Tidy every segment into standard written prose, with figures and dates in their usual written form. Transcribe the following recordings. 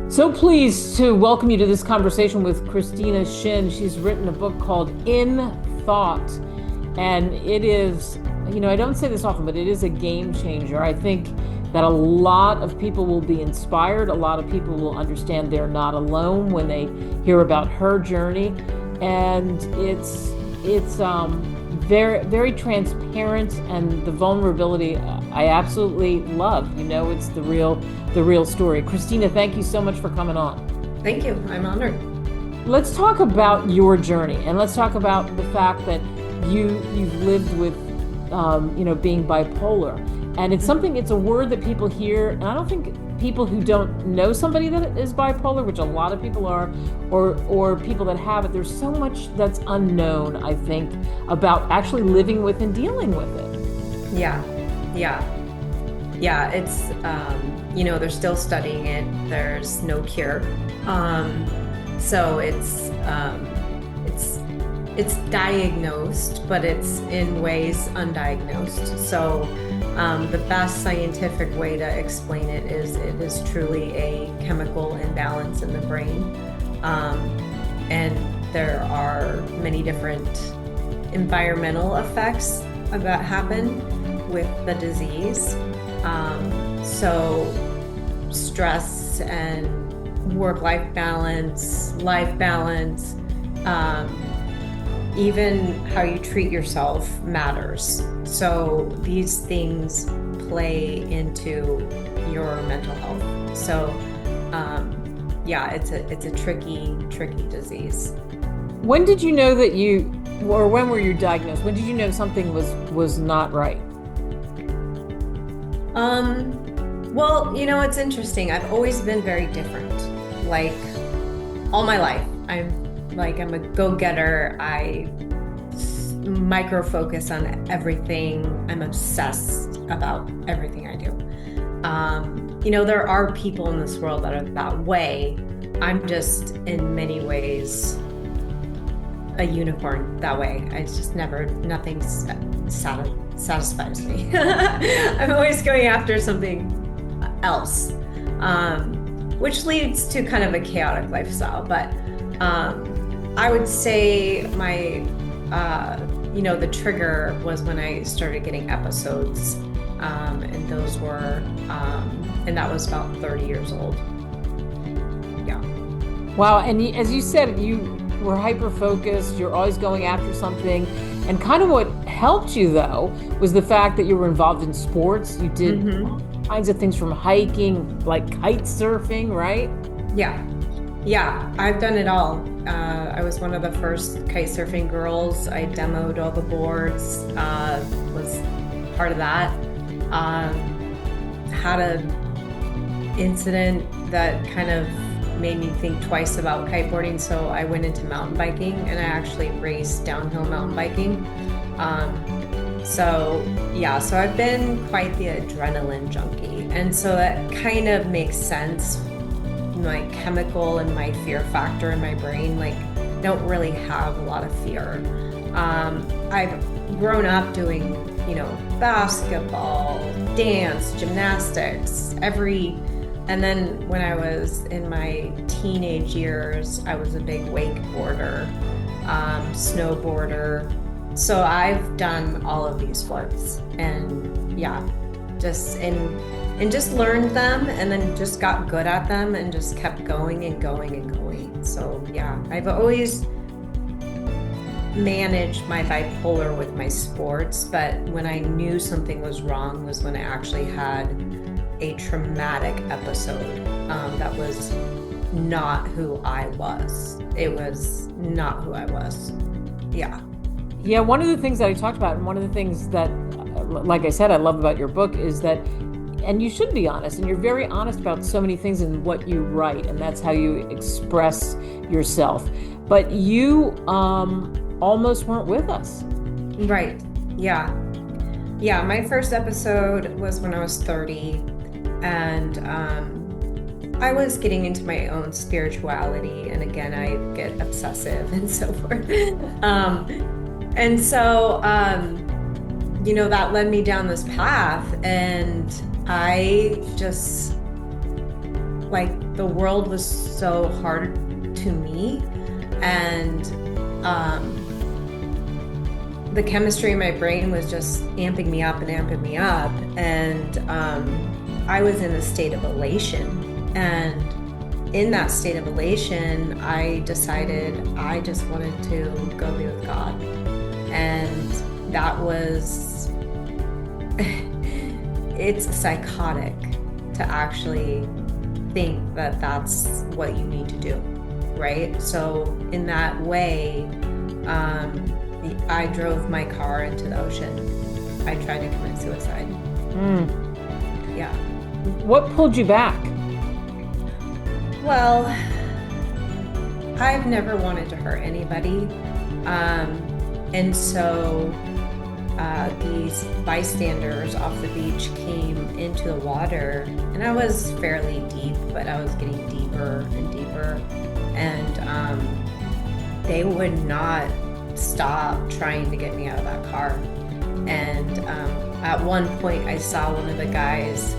So pleased to welcome you to this conversation with Christina Shinn. She's written a book called In Thought, and it is, I don't say this often, but it is a game changer. I think that a lot of people will be inspired. A lot of people will understand they're not alone when they hear about her journey, and it's very, very transparent, and the vulnerability I absolutely love. It's the real story. Christina, thank you so much for coming on. Thank you. I'm honored. Let's talk about your journey, and let's talk about the fact that you've lived with being bipolar, and it's a word that people hear, and I don't think people who don't know somebody that is bipolar, which a lot of people are, or people that have it, there's so much that's unknown, I think, about actually living with and dealing with it. Yeah. It's they're still studying it. There's no cure. So it's diagnosed, but it's in ways undiagnosed. So the best scientific way to explain it is truly a chemical imbalance in the brain. And there are many different environmental effects that happen with the disease. So stress and work-life balance, even how you treat yourself matters. So these things play into your mental health. So it's a tricky disease. When did you know that when were you diagnosed? When did you know something was not right? Well, it's interesting. I've always been very different, like all my life. I'm a go-getter. I micro-focus on everything. I'm obsessed about everything I do. There are people in this world that are that way. I'm just in many ways a unicorn that way. Nothing satisfies me. I'm always going after something else, which leads to kind of a chaotic lifestyle. But I would say my, the trigger was when I started getting episodes, and those were, and that was about 30 years old. Yeah. Wow. And as you said, you were hyper-focused. You're always going after something. And kind of what helped you, though, was the fact that you were involved in sports. You did all kinds of things, from hiking, like kite surfing, right? Yeah, I've done it all. I was one of the first kite surfing girls. I demoed all the boards, was part of that. Had an incident that kind of made me think twice about kiteboarding, so I went into mountain biking, and I actually raced downhill mountain biking. So I've been quite the adrenaline junkie, and so that kind of makes sense. My chemical and my fear factor in my brain, don't really have a lot of fear. I've grown up doing, basketball, dance, gymnastics, and then when I was in my teenage years, I was a big wakeboarder, snowboarder. So I've done all of these sports, and just learned them, and then just got good at them, and just kept going and going and going. So I've always managed my bipolar with my sports, but when I knew something was wrong was when I actually had a traumatic episode that was not who I was. It was not who I was. Yeah. Yeah, one of the things that I talked about, and one of the things that, like I said, I love about your book is that, and you should be honest, and you're very honest about so many things in what you write, and that's how you express yourself. But you almost weren't with us. Right. Yeah. Yeah. My first episode was when I was 30, and I was getting into my own spirituality. And again, I get obsessive and so forth. And so, that led me down this path. And I just, the world was so hard to me. And the chemistry in my brain was just amping me up and amping me up. And I was in a state of elation. And in that state of elation, I decided I just wanted to go be with God. And that was, it's psychotic to actually think that that's what you need to do, right? So in that way, I drove my car into the ocean. I tried to commit suicide. Yeah. What pulled you back? Well, I've never wanted to hurt anybody. And so these bystanders off the beach came into the water, and I was fairly deep, but I was getting deeper and deeper. And they would not stop trying to get me out of that car. And at one point I saw one of the guys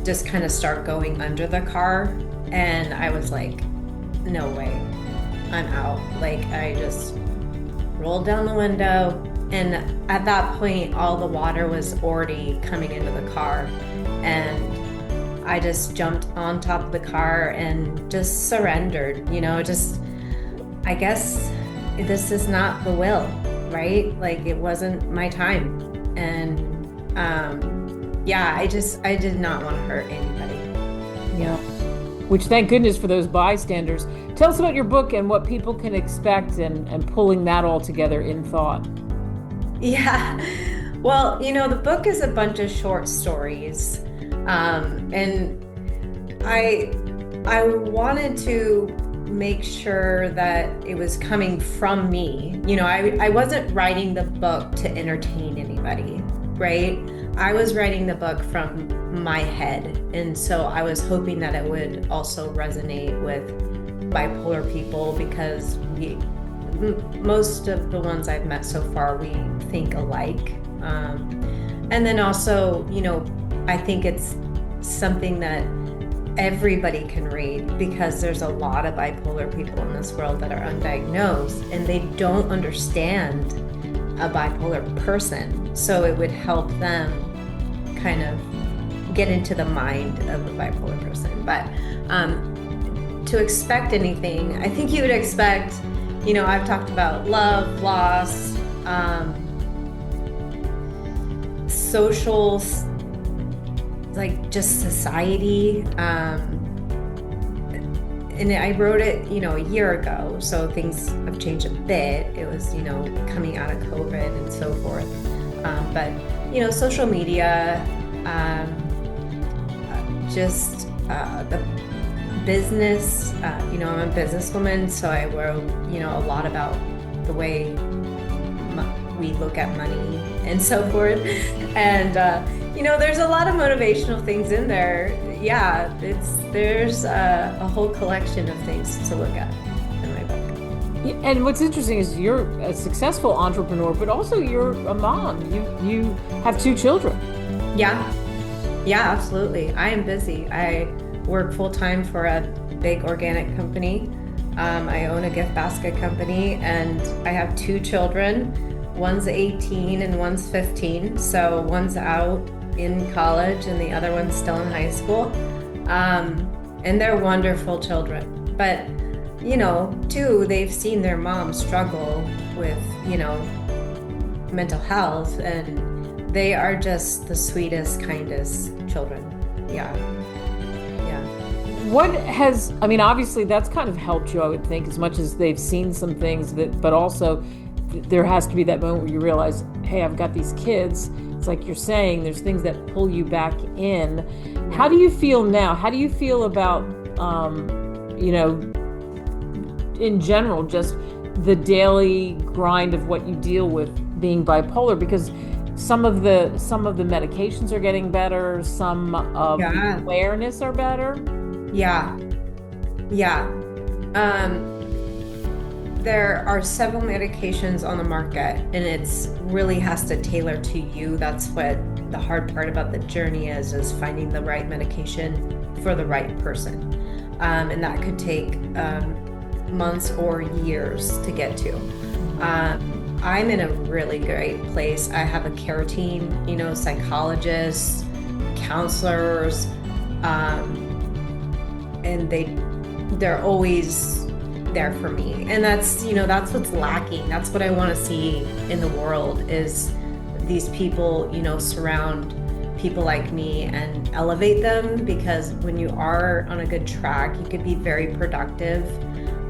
just kind of start going under the car, and I was like, no way, I'm out. I just rolled down the window, and at that point all the water was already coming into the car, and I just jumped on top of the car and just surrendered. I guess this is not the will, right? It wasn't my time. And I did not want to hurt anybody. Yeah. Which, thank goodness for those bystanders. Tell us about your book and what people can expect, and pulling that all together in thought. Yeah. Well, the book is a bunch of short stories. And I wanted to make sure that it was coming from me. I wasn't writing the book to entertain anybody, right? I was writing the book from my head. And so I was hoping that it would also resonate with bipolar people, because most of the ones I've met so far, we think alike. And then also, I think it's something that everybody can read, because there's a lot of bipolar people in this world that are undiagnosed, and they don't understand a bipolar person. So it would help them kind of get into the mind of a bipolar person. But to expect anything, I think you would expect, I've talked about love, loss, social, just society. And I wrote it, a year ago, so things have changed a bit. It was, coming out of COVID and so forth. But, social media, the business, I'm a businesswoman, so I wrote, a lot about the way we look at money and so forth. And, there's a lot of motivational things in there. Yeah, there's a whole collection of things to look at in my book. And what's interesting is you're a successful entrepreneur, but also you're a mom. You have 2 children. Yeah, absolutely. I am busy. I work full-time for a big organic company. I own a gift basket company, and I have 2 children. One's 18 and one's 15. So one's out in college and the other one's still in high school. And they're wonderful children. But, too, they've seen their mom struggle with, mental health, and they are just the sweetest, kindest children. Yeah. What has, I mean, obviously that's kind of helped you, I would think, as much as they've seen some things that, but also there has to be that moment where you realize, hey, I've got these kids. It's like you're saying, there's things that pull you back in. How do you feel now? How do you feel about, you know, in general, just the daily grind of what you deal with being bipolar? Because some of the medications are getting better, some of the awareness are better. Yeah. There are several medications on the market, and it's really has to tailor to you. That's what the hard part about the journey is finding the right medication for the right person. And that could take months or years to get to. I'm in a really great place. I have a care team, you know, psychologists, counselors, and they're always there for me. And that's, you know, that's what's lacking. That's what I want to see in the world, is these people, you know, surround people like me and elevate them, because when you are on a good track, you could be very productive.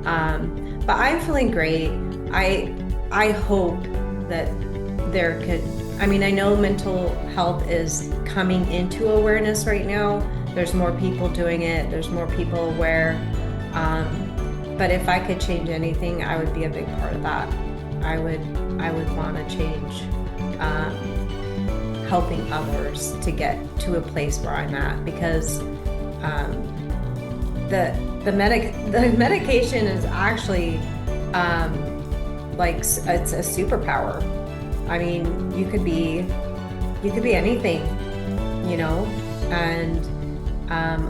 But I'm feeling great. I hope that there could, I mean, I know mental health is coming into awareness right now. There's more people doing it. There's more people aware. But if I could change anything, I would be a big part of that. I would want to change helping others to get to a place where I'm at, because the medication is actually like it's a superpower. I mean, you could be anything, you know, and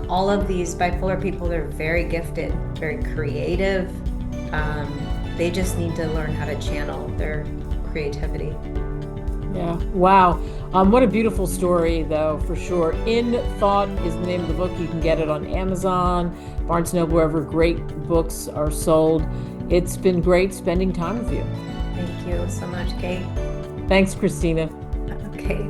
all of these bipolar people, they're very gifted, very creative. They just need to learn how to channel their creativity. Yeah. Wow. What a beautiful story, though, for sure. In Thought is the name of the book. You can get it on Amazon, Barnes & Noble, wherever great books are sold. It's been great spending time with you. Thank you so much, Kate. Thanks, Christina. Okay.